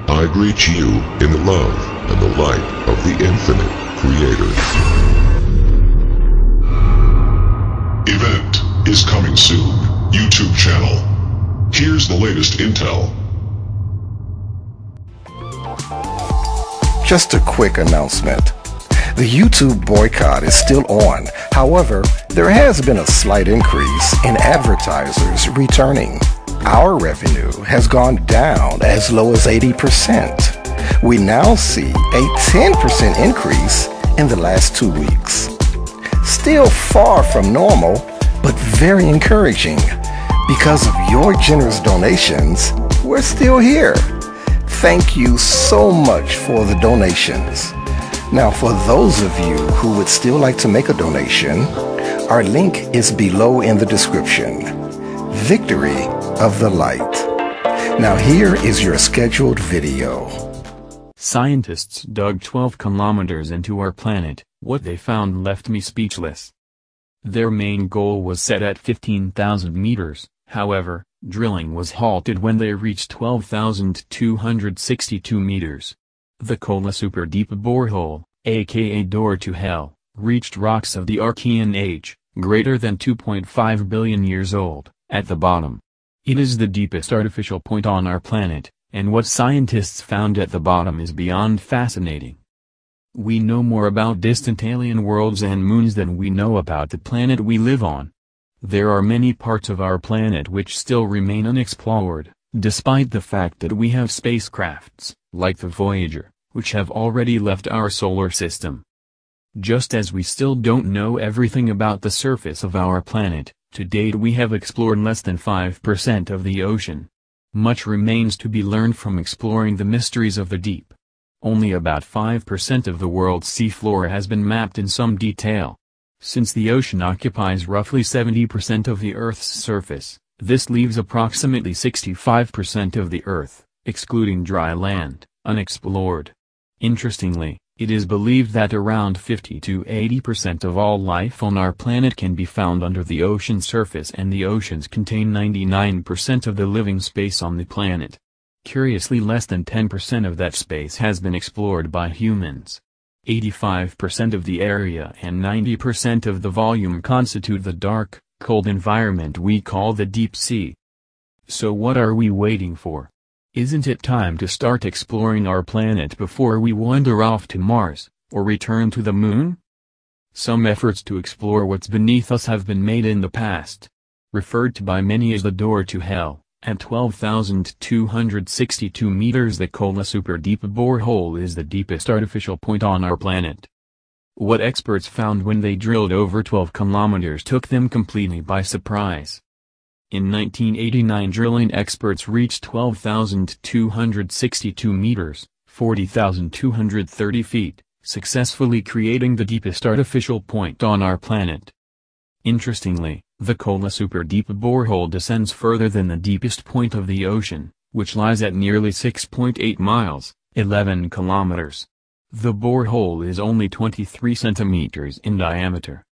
I greet you in the love and the light of the infinite Creator. Event is coming soon. YouTube channel. Here's the latest intel. Just a quick announcement. The YouTube boycott is still on. However, there has been a slight increase in advertisers returning. Our revenue has gone down as low as 80%. We now see a 10% increase in the last 2 weeks. Still far from normal, but very encouraging. Because of your generous donations, we're still here. Thank you so much for the donations. Now, for those of you who would still like to make a donation, our link is below in the description. Victory of the Light. Now here is your scheduled video. Scientists dug 12 kilometers into our planet. What they found left me speechless. Their main goal was set at 15,000 meters, however, drilling was halted when they reached 12,262 meters. The Kola Super Deep Borehole, aka Door to Hell, reached rocks of the Archean age, greater than 2.5 billion years old, at the bottom. It is the deepest artificial point on our planet, and what scientists found at the bottom is beyond fascinating. We know more about distant alien worlds and moons than we know about the planet we live on. There are many parts of our planet which still remain unexplored, despite the fact that we have spacecrafts, like the Voyager, which have already left our solar system. Just as we still don't know everything about the surface of our planet, to date we have explored less than 5% of the ocean. Much remains to be learned from exploring the mysteries of the deep. Only about 5% of the world's seafloor has been mapped in some detail. Since the ocean occupies roughly 70% of the Earth's surface, this leaves approximately 65% of the Earth, excluding dry land, unexplored. Interestingly, it is believed that around 50 to 80% of all life on our planet can be found under the ocean surface, and the oceans contain 99% of the living space on the planet. Curiously, less than 10% of that space has been explored by humans. 85% of the area and 90% of the volume constitute the dark, cold environment we call the deep sea. So what are we waiting for? Isn't it time to start exploring our planet before we wander off to Mars, or return to the moon? Some efforts to explore what's beneath us have been made in the past. Referred to by many as the Door to Hell, at 12,262 meters the Kola Super Deep Borehole is the deepest artificial point on our planet. What experts found when they drilled over 12 kilometers took them completely by surprise. In 1989, drilling experts reached 12,262 meters, 40,230 feet, successfully creating the deepest artificial point on our planet. Interestingly, the Kola Super Deep Borehole descends further than the deepest point of the ocean, which lies at nearly 6.8 miles, 11 kilometers. The borehole is only 23 centimeters in diameter.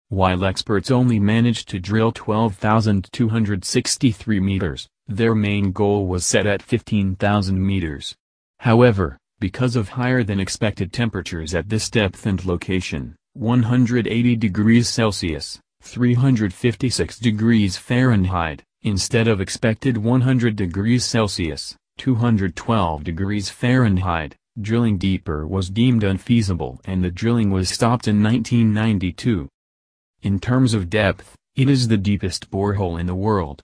While experts only managed to drill 12,263 meters, their main goal was set at 15,000 meters. However, because of higher than expected temperatures at this depth and location, 180 degrees Celsius, 356 degrees Fahrenheit, instead of expected 100 degrees Celsius, 212 degrees Fahrenheit, drilling deeper was deemed unfeasible and the drilling was stopped in 1992. In terms of depth, it is the deepest borehole in the world.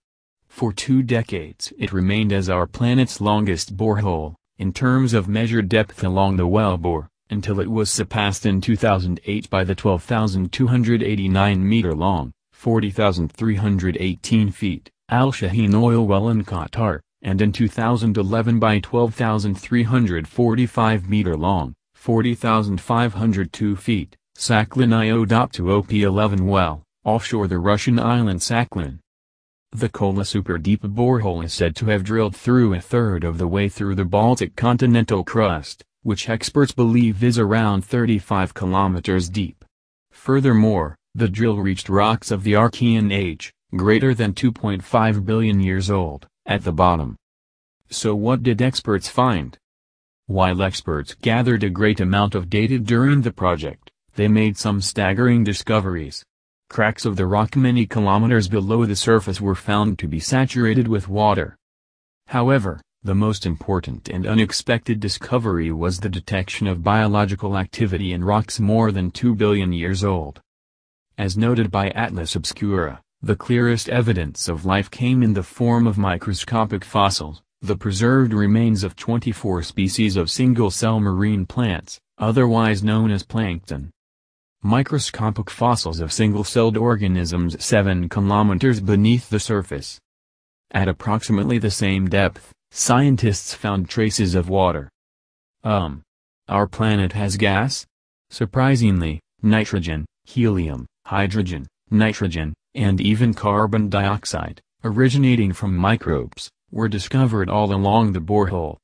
For 2 decades it remained as our planet's longest borehole, in terms of measured depth along the wellbore, until it was surpassed in 2008 by the 12,289 meter long, 40,318 feet, Al Shaheen oil well in Qatar, and in 2011 by 12,345 meter long, 40,502 feet, Sakhalin Iod-Optu OP-11 well, offshore the Russian island Sakhalin. The Kola Super Deep Borehole is said to have drilled through a third of the way through the Baltic continental crust, which experts believe is around 35 kilometers deep. Furthermore, the drill reached rocks of the Archean age, greater than 2.5 billion years old, at the bottom. So what did experts find? While experts gathered a great amount of data during the project, they made some staggering discoveries. Cracks of the rock many kilometers below the surface were found to be saturated with water. However, the most important and unexpected discovery was the detection of biological activity in rocks more than 2 billion years old. As noted by Atlas Obscura, the clearest evidence of life came in the form of microscopic fossils, the preserved remains of 24 species of single-cell marine plants, otherwise known as plankton. Microscopic fossils of single-celled organisms 7 kilometers beneath the surface. At approximately the same depth, scientists found traces of water. Our planet has gas? Surprisingly, nitrogen, helium, hydrogen, nitrogen, and even carbon dioxide, originating from microbes, were discovered all along the borehole.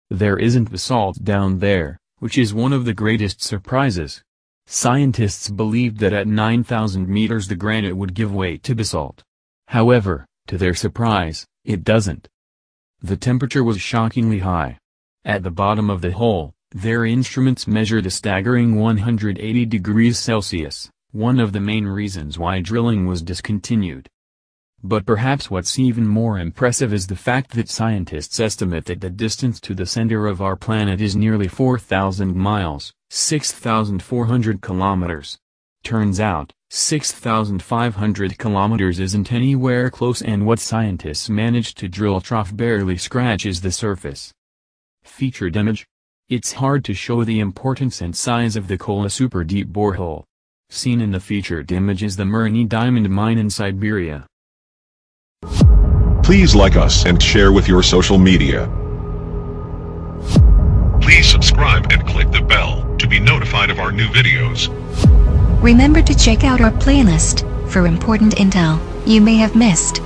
There isn't basalt down there, which is one of the greatest surprises. Scientists believed that at 9,000 meters the granite would give way to basalt. However, to their surprise, it doesn't. The temperature was shockingly high. At the bottom of the hole, their instruments measured a staggering 180 degrees Celsius, one of the main reasons why drilling was discontinued. But perhaps what's even more impressive is the fact that scientists estimate that the distance to the center of our planet is nearly 4,000 miles, 6,400 kilometers. Turns out, 6,500 kilometers isn't anywhere close, and what scientists managed to drill trough barely scratches the surface. Featured image. It's hard to show the importance and size of the Kola super deep borehole. Seen in the featured image is the Murny diamond mine in Siberia. Please like us and share with your social media. Please subscribe and click the bell to be notified of our new videos. Remember to check out our playlist for important intel you may have missed.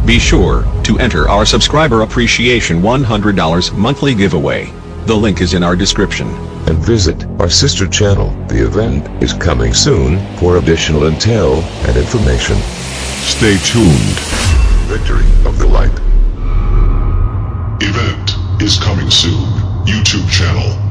Be sure to enter our subscriber appreciation $100 monthly giveaway. The link is in our description. And visit our sister channel. The event is coming soon for additional intel and information. Stay tuned. Victory of the Light. Event is coming soon. YouTube channel.